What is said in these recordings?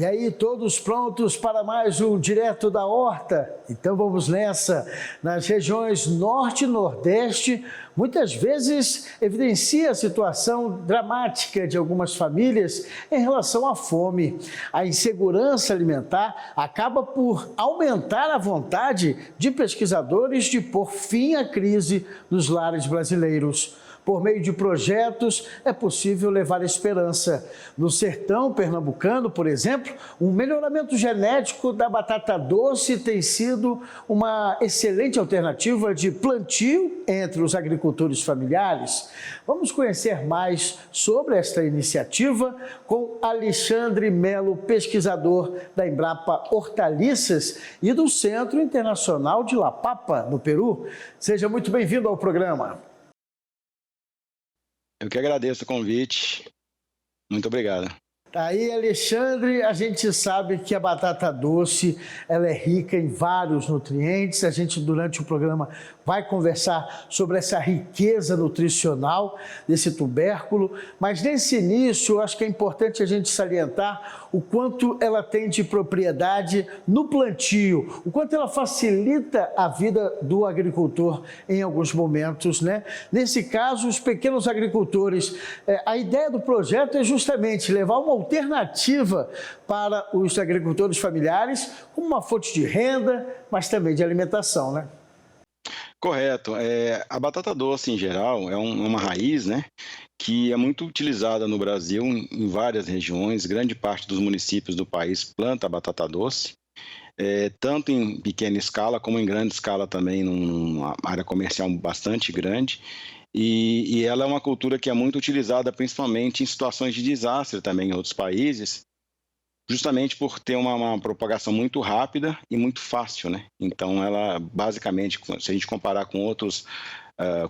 E aí, todos prontos para mais um Direto da Horta? Então vamos nessa. Nas regiões Norte e Nordeste, muitas vezes evidencia a situação dramática de algumas famílias em relação à fome. A insegurança alimentar acaba por aumentar a vontade de pesquisadores de pôr fim à crise nos lares brasileiros. Por meio de projetos, é possível levar esperança. No sertão pernambucano, por exemplo, um melhoramento genético da batata doce tem sido uma excelente alternativa de plantio entre os agricultores familiares. Vamos conhecer mais sobre esta iniciativa com Alexandre Melo, pesquisador da Embrapa Hortaliças e do Centro Internacional de La Papa, no Peru. Seja muito bem-vindo ao programa. Eu que agradeço o convite. Muito obrigado. Aí, Alexandre, a gente sabe que a batata doce ela é rica em vários nutrientes. A gente, durante o programa, vai conversar sobre essa riqueza nutricional desse tubérculo. Mas, nesse início, eu acho que é importante a gente salientar o quanto ela tem de propriedade no plantio, o quanto ela facilita a vida do agricultor em alguns momentos, né? Nesse caso, os pequenos agricultores, a ideia do projeto é justamente levar uma alternativa para os agricultores familiares, como uma fonte de renda, mas também de alimentação, né? Correto. A batata doce, em geral, é uma raiz, né, que é muito utilizada no Brasil, em várias regiões. Grande parte dos municípios do país planta a batata doce, tanto em pequena escala como em grande escala também, numa área comercial bastante grande. E ela é uma cultura que é muito utilizada principalmente em situações de desastre também em outros países, justamente por ter uma propagação muito rápida e muito fácil, né? Então, ela basicamente, se a gente comparar com outros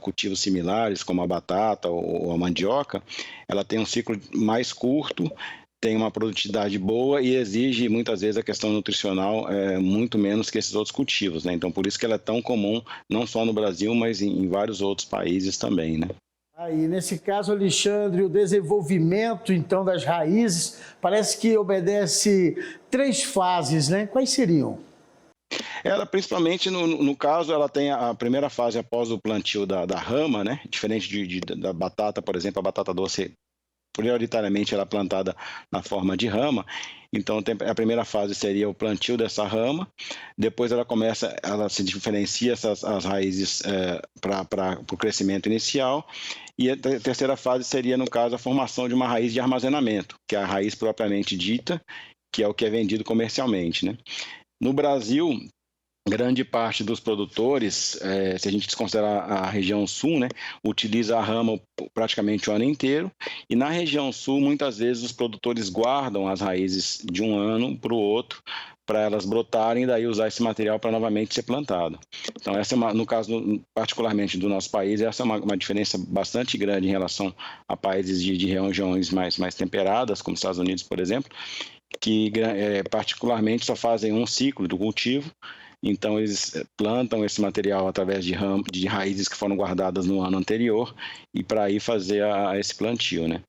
cultivos similares, como a batata ou a mandioca, ela tem um ciclo mais curto, tem uma produtividade boa e exige muitas vezes a questão nutricional muito menos que esses outros cultivos, né? Então, por isso que ela é tão comum, não só no Brasil, mas em vários outros países também, né? Aí, nesse caso, Alexandre, o desenvolvimento, então, das raízes, parece que obedece 3 fases, né? Quais seriam? Ela, principalmente, no caso, ela tem a primeira fase após o plantio da rama, né? Diferente da batata, por exemplo, a batata doce, prioritariamente, ela é plantada na forma de rama. Então, a primeira fase seria o plantio dessa rama, depois ela se diferencia as raízes para o crescimento inicial, e a terceira fase seria, no caso, a formação de uma raiz de armazenamento, que é a raiz propriamente dita, que é o que é vendido comercialmente, né? No Brasil, grande parte dos produtores, se a gente desconsiderar a região sul, né, utiliza a rama praticamente o ano inteiro, e na região sul, muitas vezes, os produtores guardam as raízes de um ano para o outro, para elas brotarem e daí usar esse material para novamente ser plantado. Então, essa no caso, particularmente do nosso país, essa é uma diferença bastante grande em relação a países de regiões mais temperadas, como os Estados Unidos, por exemplo, que particularmente só fazem um ciclo do cultivo. Então, eles plantam esse material através de raízes que foram guardadas no ano anterior e para aí fazer esse plantio, né?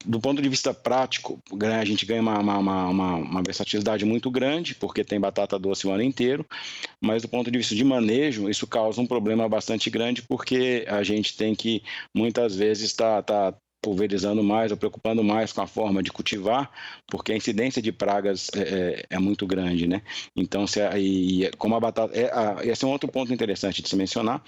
Do ponto de vista prático, a gente ganha uma versatilidade muito grande, porque tem batata doce o ano inteiro, mas do ponto de vista de manejo, isso causa um problema bastante grande, porque a gente tem que, muitas vezes, tá pulverizando mais ou preocupando mais com a forma de cultivar, porque a incidência de pragas é muito grande, né? Então, como a batata... esse é um outro ponto interessante de se mencionar,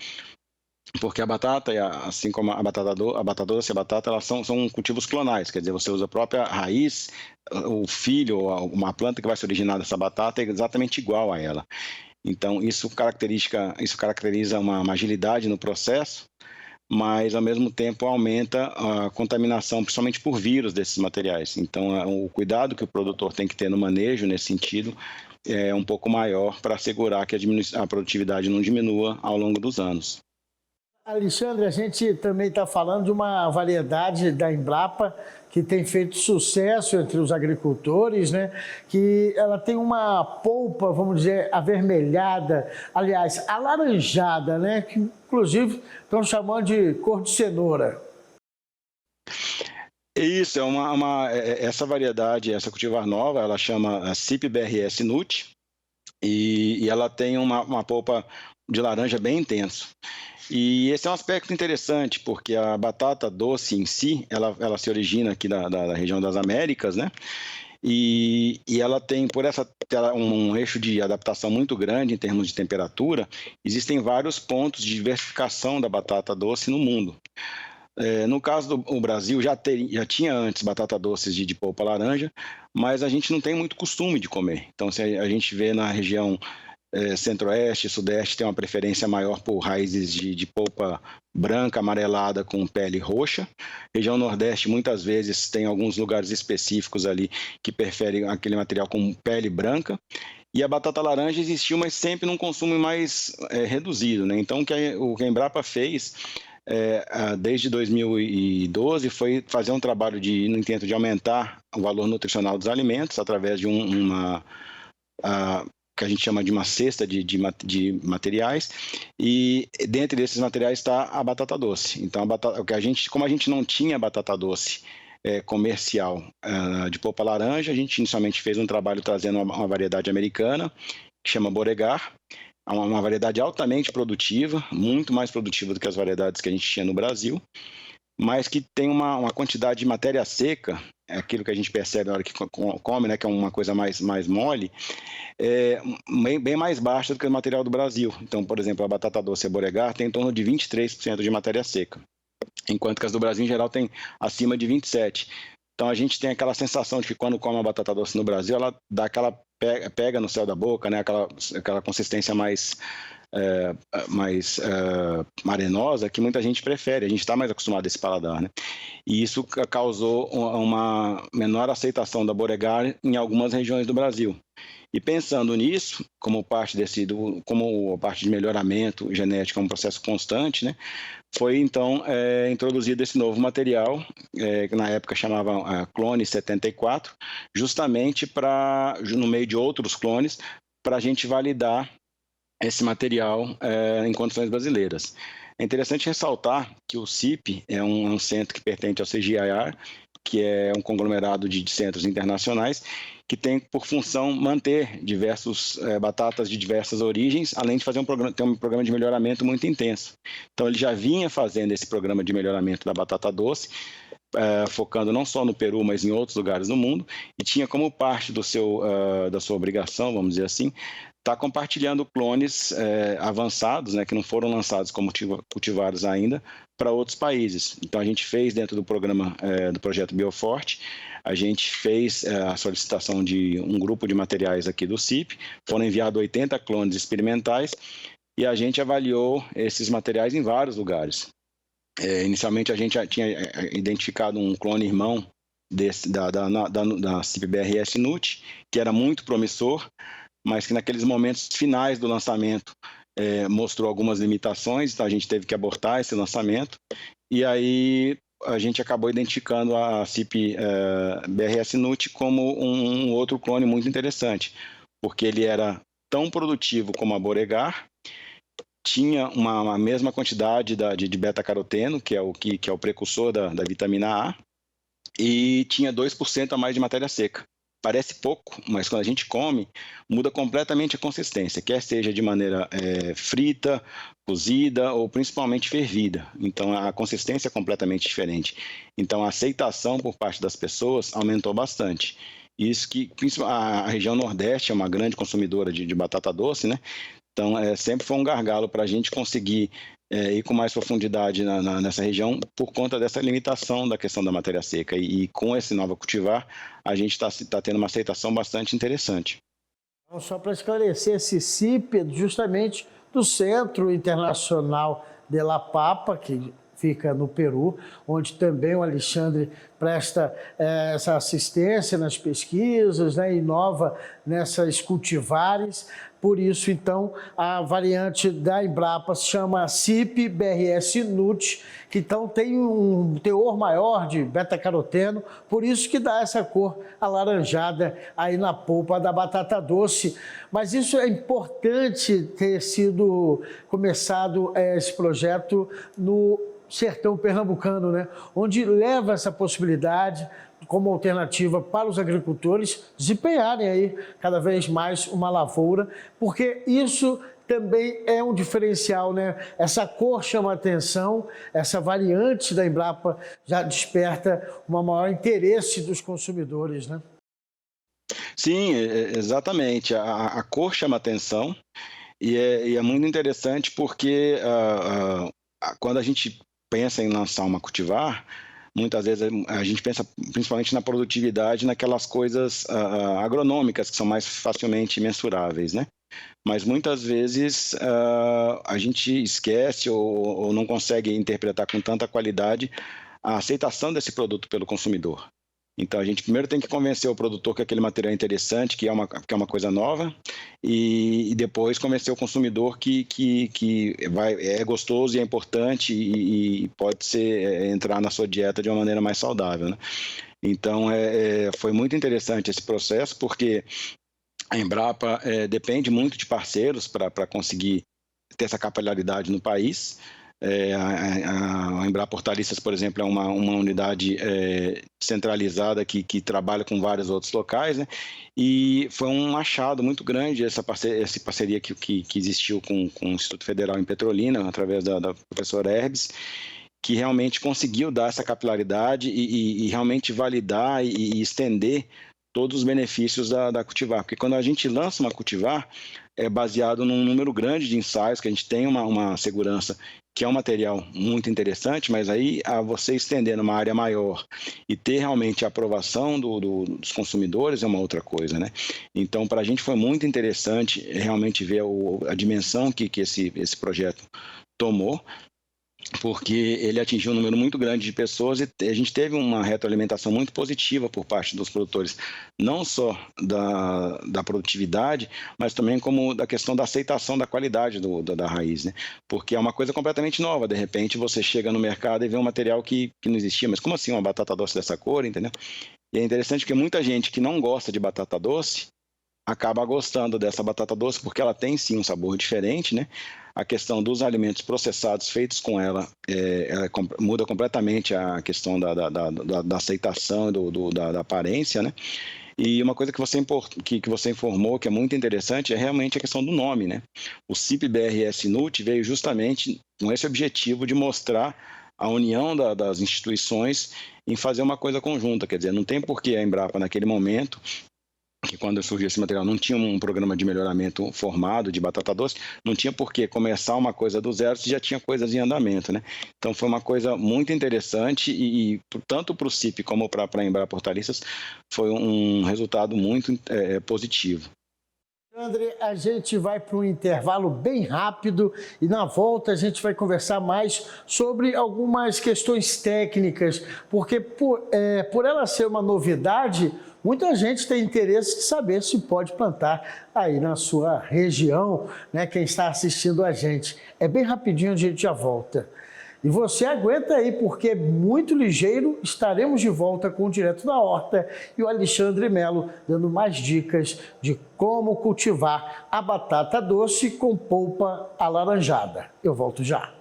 porque a batata, assim como a batata doce e a batata, elas são cultivos clonais, quer dizer, você usa a própria raiz, o filho, ou uma planta que vai se originar dessa batata é exatamente igual a ela. Então, isso caracteriza uma agilidade no processo, mas ao mesmo tempo aumenta a contaminação, principalmente por vírus desses materiais. Então, o cuidado que o produtor tem que ter no manejo nesse sentido é um pouco maior para assegurar que a produtividade não diminua ao longo dos anos. Alexandre, a gente também está falando de uma variedade da Embrapa que tem feito sucesso entre os agricultores, né? Que ela tem uma polpa, vamos dizer, avermelhada, aliás, alaranjada, né? Que inclusive estão chamando de cor de cenoura. Isso, essa variedade, essa cultivar nova, ela chama CIP BRS Nut, e ela tem uma polpa de laranja bem intenso. E esse é um aspecto interessante, porque a batata doce em si, ela se origina aqui da região das Américas, né? E ela tem, por essa um eixo de adaptação muito grande em termos de temperatura, existem vários pontos de diversificação da batata doce no mundo. No caso do Brasil, já tinha antes batata doces de polpa laranja, mas a gente não tem muito costume de comer. Então, se a gente vê na região centro-oeste, sudeste, tem uma preferência maior por raízes de polpa branca, amarelada com pele roxa. Região nordeste, muitas vezes, tem alguns lugares específicos ali que preferem aquele material com pele branca. E a batata laranja existiu, mas sempre num consumo mais reduzido, né? Então, o que a Embrapa fez desde 2012 foi fazer um trabalho no intento de aumentar o valor nutricional dos alimentos através de que a gente chama de uma cesta de materiais, e dentre desses materiais está a batata doce. Então, como a gente não tinha batata doce comercial de polpa laranja, a gente inicialmente fez um trabalho trazendo uma variedade americana, que chama Beauregard, uma variedade altamente produtiva, muito mais produtiva do que as variedades que a gente tinha no Brasil, mas que tem uma quantidade de matéria seca, aquilo que a gente percebe na hora que come, né, que é uma coisa mais mole, bem mais baixa do que o material do Brasil. Então, por exemplo, a batata doce Beauregard tem em torno de 23% de matéria seca, enquanto que as do Brasil, em geral, tem acima de 27%. Então, a gente tem aquela sensação de que quando come uma batata doce no Brasil, ela dá aquela pega no céu da boca, né? Aquela consistência mais arenosa que muita gente prefere. A gente está mais acostumado a esse paladar, né? E isso causou uma menor aceitação da Beauregard em algumas regiões do Brasil. E pensando nisso, como parte de melhoramento genético, é um processo constante, né? Foi então introduzido esse novo material, que na época chamava Clone 74, justamente no meio de outros clones, para a gente validar esse material em condições brasileiras. É interessante ressaltar que o CIP é um centro que pertence ao CGIAR, que é um conglomerado de centros internacionais, que tem por função manter batatas de diversas origens, além de ter um programa de melhoramento muito intenso. Então, ele já vinha fazendo esse programa de melhoramento da batata doce, focando não só no Peru, mas em outros lugares do mundo, e tinha como parte da sua obrigação, vamos dizer assim, estar compartilhando clones avançados, né, que não foram lançados como cultivares ainda, para outros países. Então, a gente fez dentro do programa do projeto Bioforte, a gente fez a solicitação de um grupo de materiais aqui do CIP, foram enviados 80 clones experimentais e a gente avaliou esses materiais em vários lugares. Inicialmente, a gente já tinha identificado um clone irmão da CIP BRS Nut, que era muito promissor, mas que naqueles momentos finais do lançamento mostrou algumas limitações, então a gente teve que abortar esse lançamento, e aí a gente acabou identificando a CIP BRS Nut como um outro clone muito interessante, porque ele era tão produtivo como a Beauregard, tinha uma mesma quantidade de beta-caroteno, que é o precursor da vitamina A, e tinha 2% a mais de matéria seca. Parece pouco, mas quando a gente come, muda completamente a consistência, quer seja de maneira frita, cozida ou principalmente fervida. Então, a consistência é completamente diferente. Então, a aceitação por parte das pessoas aumentou bastante. Isso que a região Nordeste é uma grande consumidora de batata doce, né? Então, sempre foi um gargalo para a gente conseguir ir com mais profundidade nessa região por conta dessa limitação da questão da matéria seca. E com esse novo cultivar, a gente está tendo uma aceitação bastante interessante. Só para esclarecer, esse CIP é justamente do Centro Internacional de La Papa, que fica no Peru, onde também o Alexandre presta essa assistência nas pesquisas, né, inova nessas cultivares. Por isso, então, a variante da Embrapa se chama CIP BRS Nut, que então tem um teor maior de beta-caroteno, por isso que dá essa cor alaranjada aí na polpa da batata doce. Mas isso é importante ter sido começado esse projeto no sertão pernambucano, né? Onde leva essa possibilidade como alternativa para os agricultores desempenharem aí cada vez mais uma lavoura, porque isso também é um diferencial, né? Essa cor chama atenção, essa variante da Embrapa já desperta um maior interesse dos consumidores, né? Sim, exatamente. A cor chama atenção e é muito interessante porque quando a gente pensa em lançar uma cultivar, muitas vezes a gente pensa principalmente na produtividade, naquelas coisas agronômicas que são mais facilmente mensuráveis, né? Mas muitas vezes a gente esquece ou não consegue interpretar com tanta qualidade a aceitação desse produto pelo consumidor. Então a gente primeiro tem que convencer o produtor que aquele material é interessante, que é uma coisa nova, e depois convencer o consumidor que é gostoso e é importante e pode entrar na sua dieta de uma maneira mais saudável, né? Então foi muito interessante esse processo, porque a Embrapa depende muito de parceiros para conseguir ter essa capilaridade no país. A Embrapa Hortaliças, por exemplo, é uma unidade centralizada que trabalha com vários outros locais, né? E foi um achado muito grande essa parceria que existiu com o Instituto Federal em Petrolina, através da professora Herbes, que realmente conseguiu dar essa capilaridade e realmente validar e estender todos os benefícios da cultivar. Porque quando a gente lança uma cultivar, é baseado num número grande de ensaios, que a gente tem uma segurança, que é um material muito interessante, mas aí você estender numa área maior e ter realmente a aprovação dos consumidores é uma outra coisa, né? Então, para a gente foi muito interessante realmente ver a dimensão que esse projeto tomou, porque ele atingiu um número muito grande de pessoas e a gente teve uma retroalimentação muito positiva por parte dos produtores, não só da produtividade, mas também como da questão da aceitação da qualidade da raiz, né? Porque é uma coisa completamente nova, de repente você chega no mercado e vê um material que não existia, mas como assim uma batata doce dessa cor, entendeu? E é interessante porque muita gente que não gosta de batata doce acaba gostando dessa batata doce porque ela tem sim um sabor diferente, né? A questão dos alimentos processados feitos com ela muda completamente a questão da aceitação da aparência, né? E uma coisa que você informou que é muito interessante é realmente a questão do nome, né? O CIP-BRS-NUT veio justamente com esse objetivo de mostrar a união das instituições em fazer uma coisa conjunta, quer dizer, não tem por que a Embrapa naquele momento, que quando surgiu esse material não tinha um programa de melhoramento formado de batata doce, não tinha por que começar uma coisa do zero se já tinha coisas em andamento, né? Então foi uma coisa muito interessante e tanto para o CIP como para a Embrapa Hortaliças foi um resultado muito positivo. André, a gente vai para um intervalo bem rápido e na volta a gente vai conversar mais sobre algumas questões técnicas, porque por ela ser uma novidade, muita gente tem interesse de saber se pode plantar aí na sua região, né? Quem está assistindo a gente. É bem rapidinho, a gente já volta. E você aguenta aí, porque é muito ligeiro. Estaremos de volta com o Direto da Horta e o Alexandre Melo dando mais dicas de como cultivar a batata doce com polpa alaranjada. Eu volto já.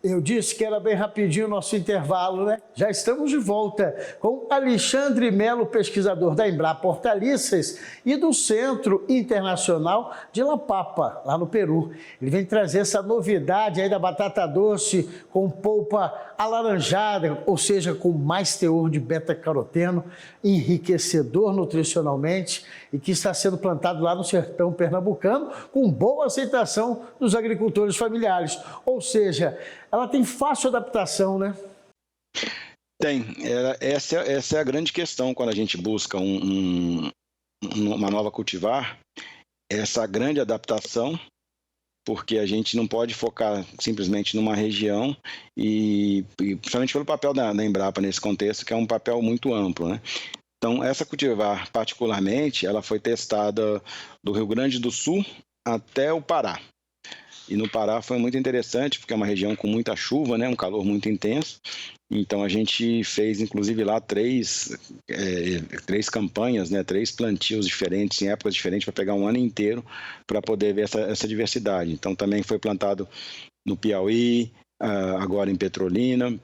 Eu disse que era bem rapidinho o nosso intervalo, né? Já estamos de volta com Alexandre Melo, pesquisador da Embrapa Hortaliças e do Centro Internacional de La Papa, lá no Peru. Ele vem trazer essa novidade aí da batata doce com polpa alaranjada, ou seja, com mais teor de beta-caroteno, enriquecedor nutricionalmente e que está sendo plantado lá no sertão pernambucano com boa aceitação dos agricultores familiares. Ou seja, ela tem fácil adaptação, né? Tem. Essa é a grande questão quando a gente busca uma nova cultivar, essa grande adaptação, porque a gente não pode focar simplesmente numa região e principalmente pelo papel da Embrapa nesse contexto, que é um papel muito amplo, né? Então, essa cultivar particularmente, ela foi testada do Rio Grande do Sul até o Pará. E no Pará foi muito interessante, porque é uma região com muita chuva, né, um calor muito intenso. Então a gente fez, inclusive, lá três campanhas, né, 3 plantios diferentes, em épocas diferentes, para pegar um ano inteiro para poder ver essa diversidade. Então também foi plantado no Piauí, agora em Petrolina,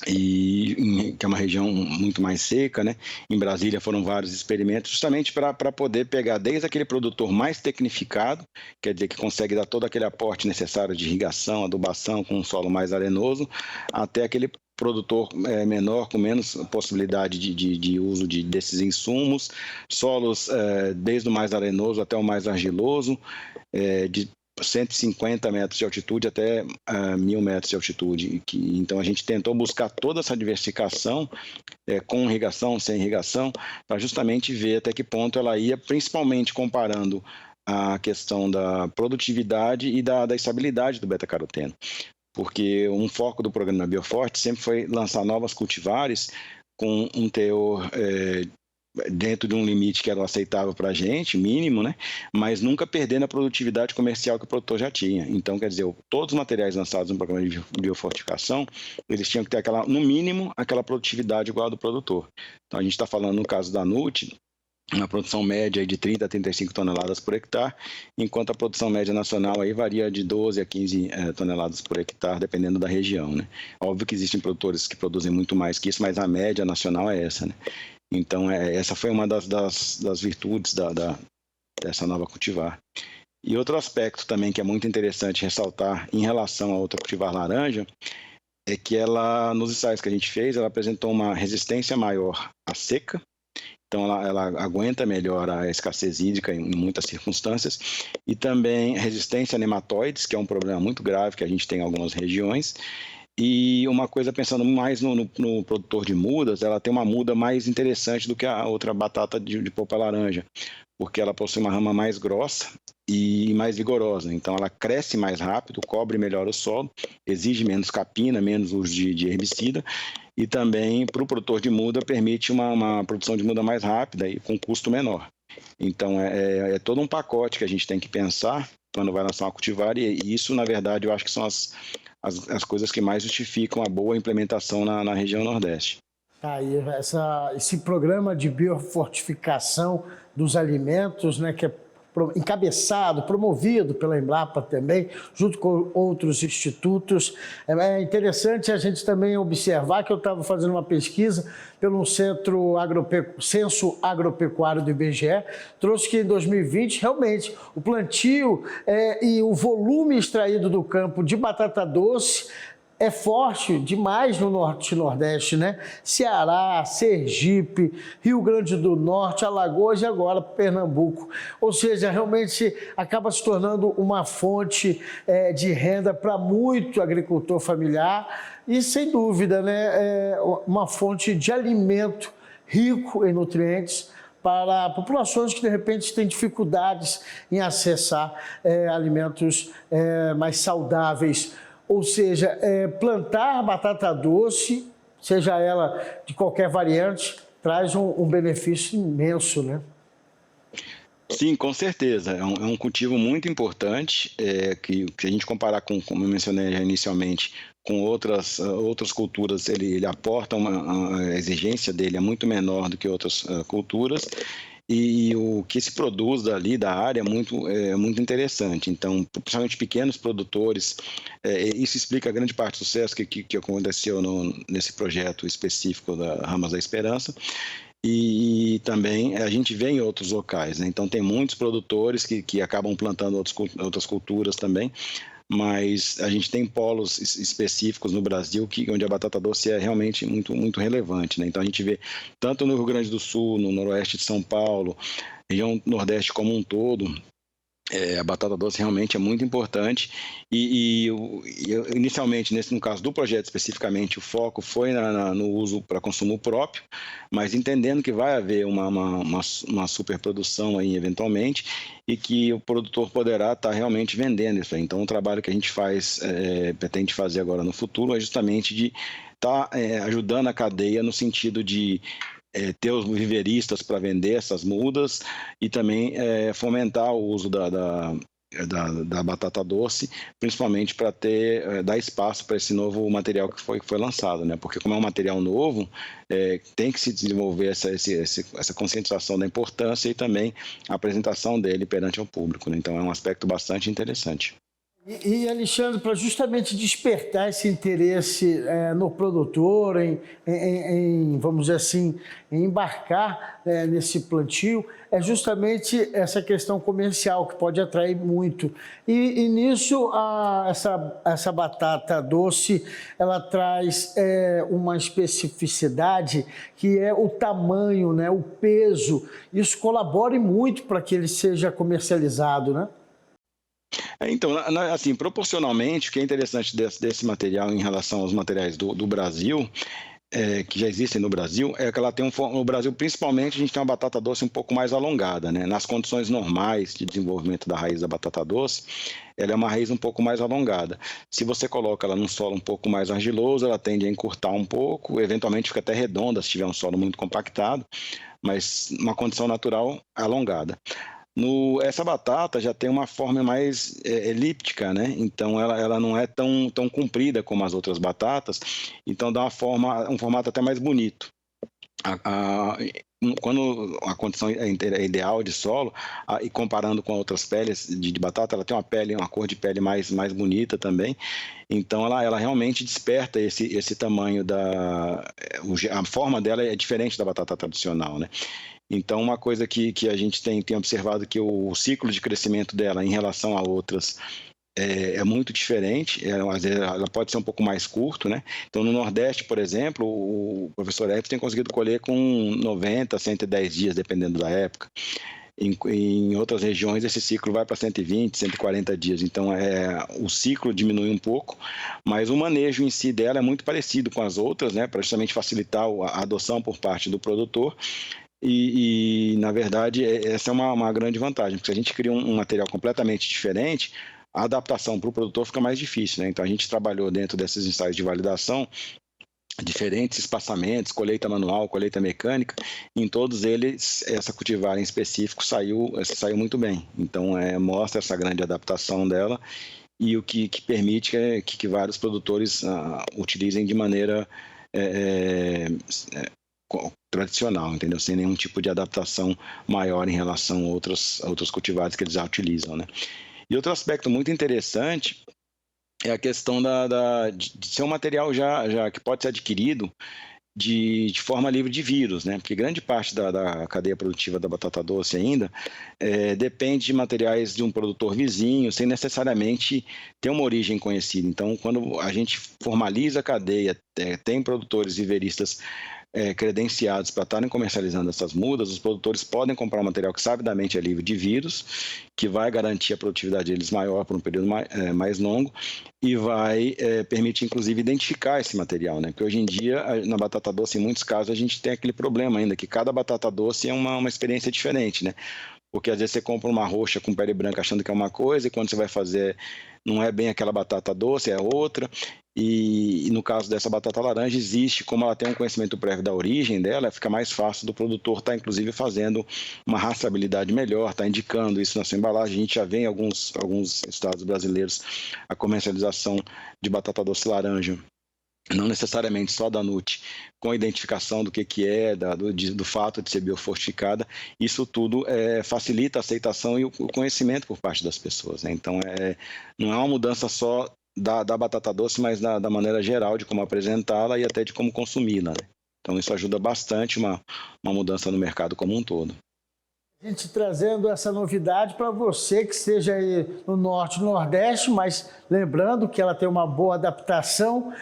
que é uma região muito mais seca, né? Em Brasília foram vários experimentos, justamente para poder pegar desde aquele produtor mais tecnificado, quer dizer, que consegue dar todo aquele aporte necessário de irrigação, adubação, com um solo mais arenoso, até aquele produtor menor, com menos possibilidade de uso desses insumos, solos desde o mais arenoso até o mais argiloso, de 150 metros de altitude até 1.000 metros de altitude. Então a gente tentou buscar toda essa diversificação, com irrigação, sem irrigação, para justamente ver até que ponto ela ia, principalmente comparando a questão da produtividade e da estabilidade do beta-caroteno. Porque um foco do programa Bioforte sempre foi lançar novas cultivares com um teor dentro de um limite que era aceitável para a gente, mínimo, né? Mas nunca perdendo a produtividade comercial que o produtor já tinha. Então, quer dizer, todos os materiais lançados no programa de biofortificação, eles tinham que ter, no mínimo, aquela produtividade igual a do produtor. Então, a gente está falando, no caso da NUT, uma produção média de 30 a 35 toneladas por hectare, enquanto a produção média nacional aí varia de 12 a 15 toneladas por hectare, dependendo da região, né? Óbvio que existem produtores que produzem muito mais que isso, mas a média nacional é essa, né? Então, essa foi uma das virtudes dessa nova cultivar. E outro aspecto também que é muito interessante ressaltar em relação à outra cultivar laranja é que ela, nos ensaios que a gente fez, ela apresentou uma resistência maior à seca. Então, ela aguenta melhor a escassez hídrica em muitas circunstâncias, e também resistência a nematóides, que é um problema muito grave que a gente tem em algumas regiões. E uma coisa, pensando mais no produtor de mudas, ela tem uma muda mais interessante do que a outra batata de polpa laranja, porque ela possui uma rama mais grossa e mais vigorosa. Então, ela cresce mais rápido, cobre melhor o solo, exige menos capina, menos uso de herbicida, e também, para o produtor de muda, permite uma produção de muda mais rápida e com custo menor. Então, é todo um pacote que a gente tem que pensar quando vai lançar uma cultivar, e isso, na verdade, eu acho que são as coisas que mais justificam a boa implementação na região Nordeste. Aí, esse programa de biofortificação dos alimentos, né, que é encabeçado, promovido pela Embrapa também, junto com outros institutos. É interessante a gente também observar que eu estava fazendo uma pesquisa pelo Censo Agropecuário do IBGE, trouxe que em 2020, realmente, o plantio e o volume extraído do campo de batata doce é forte demais no Norte e Nordeste, né? Ceará, Sergipe, Rio Grande do Norte, Alagoas e agora Pernambuco. Ou seja, realmente acaba se tornando uma fonte de renda para muito agricultor familiar e, sem dúvida, né, uma fonte de alimento rico em nutrientes para populações que, de repente, têm dificuldades em acessar alimentos mais saudáveis. Ou seja, plantar batata doce, seja ela de qualquer variante, traz um benefício imenso, né? Sim, com certeza. É um cultivo muito importante, que se a gente comparar com, como eu mencionei já inicialmente, com outras culturas, ele aporta a exigência dele é muito menor do que outras culturas. E o que se produz dali da área é muito interessante. Então, principalmente pequenos produtores, isso explica a grande parte do sucesso que aconteceu nesse projeto específico da Ramas da Esperança. E também a gente vê em outros locais, né? Então, tem muitos produtores que acabam plantando outras culturas também, mas a gente tem polos específicos no Brasil onde a batata doce é realmente muito, muito relevante, né? Então a gente vê tanto no Rio Grande do Sul, no noroeste de São Paulo, região nordeste como um todo, a batata doce realmente é muito importante e inicialmente, no caso do projeto especificamente, o foco foi no uso para consumo próprio, mas entendendo que vai haver uma superprodução aí eventualmente e que o produtor poderá estar realmente vendendo isso aí. Então o trabalho que a gente pretende fazer agora no futuro é justamente de estar ajudando a cadeia no sentido de ter os viveristas para vender essas mudas e também fomentar o uso da batata doce, principalmente para dar espaço para esse novo material que foi lançado, né? Porque como é um material novo, tem que se desenvolver essa conscientização da importância e também a apresentação dele perante o público, né? Então é um aspecto bastante interessante. E Alexandre, para justamente despertar esse interesse no produtor, vamos dizer assim, em embarcar nesse plantio, é justamente essa questão comercial que pode atrair muito. E nisso, essa batata doce, ela traz uma especificidade que é o tamanho, né, o peso. Isso colabora muito para que ele seja comercializado, né? Então, assim, proporcionalmente, o que é interessante desse material em relação aos materiais do Brasil, que já existem no Brasil, é que ela tem no Brasil, principalmente, a gente tem uma batata doce um pouco mais alongada, né? Nas condições normais de desenvolvimento da raiz da batata doce, ela é uma raiz um pouco mais alongada. Se você coloca ela num solo um pouco mais argiloso, ela tende a encurtar um pouco, eventualmente fica até redonda se tiver um solo muito compactado, mas uma condição natural alongada. Essa batata já tem uma forma mais elíptica, né? Então ela não é tão comprida como as outras batatas, então dá um formato até mais bonito. Quando a condição é ideal de solo, e comparando com outras peles de batata, ela tem uma cor de pele mais bonita também. Então ela realmente desperta esse tamanho a forma dela é diferente da batata tradicional, né? Então, uma coisa que a gente tem observado que o ciclo de crescimento dela em relação a outras é muito diferente, às vezes ela pode ser um pouco mais curto, né? Então, no Nordeste, por exemplo, o professor Edson tem conseguido colher com 90 a 110 dias, dependendo da época. Em outras regiões, esse ciclo vai para 120, 140 dias. Então, o ciclo diminui um pouco, mas o manejo em si dela é muito parecido com as outras, né? Para justamente facilitar a adoção por parte do produtor. E, na verdade, essa é uma grande vantagem, porque se a gente cria um material completamente diferente, a adaptação para o produtor fica mais difícil, né? Então, a gente trabalhou dentro desses ensaios de validação, diferentes espaçamentos, colheita manual, colheita mecânica, em todos eles, essa cultivar em específico saiu muito bem. Então, mostra essa grande adaptação dela e o que permite que vários produtores utilizem de maneira tradicional, entendeu? Sem nenhum tipo de adaptação maior em relação a outros cultivares que eles já utilizam, né? E outro aspecto muito interessante é a questão de ser um material já que pode ser adquirido de forma livre de vírus, né? Porque grande parte da cadeia produtiva da batata doce ainda depende de materiais de um produtor vizinho, sem necessariamente ter uma origem conhecida. Então, quando a gente formaliza a cadeia, tem produtores viveristas credenciados para estarem comercializando essas mudas, os produtores podem comprar um material que sabidamente é livre de vírus, que vai garantir a produtividade deles maior por um período mais longo e vai permitir, inclusive, identificar esse material, né? Porque hoje em dia, na batata doce, em muitos casos, a gente tem aquele problema ainda, que cada batata doce é uma experiência diferente, né? Porque às vezes você compra uma roxa com pele branca achando que é uma coisa e quando você vai fazer não é bem aquela batata doce, é outra. E no caso dessa batata laranja, existe, como ela tem um conhecimento prévio da origem dela, fica mais fácil do produtor estar, inclusive, fazendo uma rastreabilidade melhor, está indicando isso na sua embalagem. A gente já vê em alguns estados brasileiros a comercialização de batata doce laranja, não necessariamente só da NUT, com a identificação do que é, do fato de ser biofortificada. Isso tudo facilita a aceitação e o conhecimento por parte das pessoas, né? Então, não é uma mudança só da batata doce, mas da maneira geral de como apresentá-la e até de como consumi-la, né? Então, isso ajuda bastante uma mudança no mercado como um todo. A gente trazendo essa novidade para você que esteja aí no Norte e Nordeste, mas lembrando que ela tem uma boa adaptação,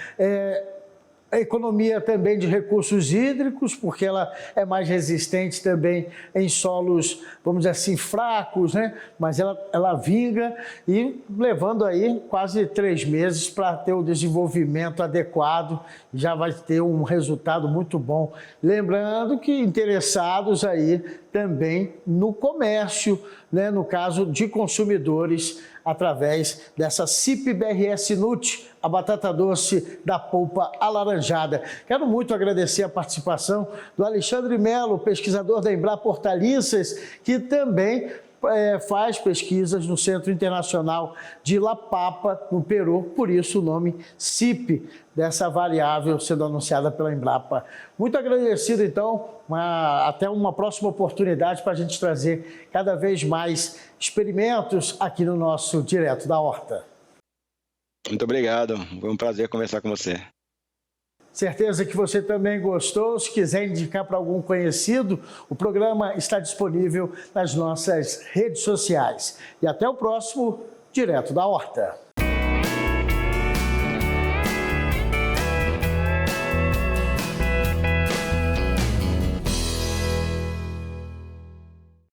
a economia também de recursos hídricos, porque ela é mais resistente também em solos, vamos dizer assim, fracos, né? Mas ela vinga e levando aí quase 3 meses para ter o desenvolvimento adequado, já vai ter um resultado muito bom. Lembrando que interessados aí também no comércio, né? No caso de consumidores, através dessa CIP-BRS NUT, a batata doce da polpa alaranjada. Quero muito agradecer a participação do Alexandre Melo, pesquisador da Embrapa Hortaliças, que também faz pesquisas no Centro Internacional de La Papa, no Peru, por isso o nome CIP, dessa variável sendo anunciada pela Embrapa. Muito agradecido, então, até uma próxima oportunidade para a gente trazer cada vez mais experimentos aqui no nosso Direto da Horta. Muito obrigado, foi um prazer conversar com você. Certeza que você também gostou. Se quiser indicar para algum conhecido, o programa está disponível nas nossas redes sociais. E até o próximo Direto da Horta.